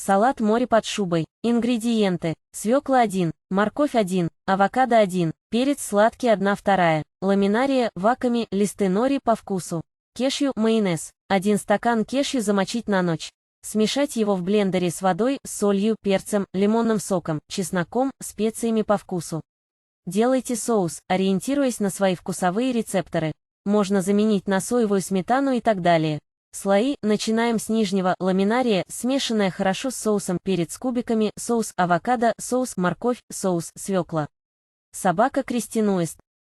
Салат море под шубой. Ингредиенты. Свекла 1, морковь 1, авокадо 1, перец сладкий 1/2, ламинария, ваками, листы нори по вкусу. Кешью, майонез. 1 стакан кешью замочить на ночь. Смешать его в блендере с водой, солью, перцем, лимонным соком, чесноком, специями по вкусу. Делайте соус, ориентируясь на свои вкусовые рецепторы. Можно заменить на соевую сметану и так далее. Слои. Начинаем с нижнего. Ламинария, смешанная хорошо с соусом, перец кубиками, соус авокадо, соус морковь, соус свекла. Собака Кристин Уэст.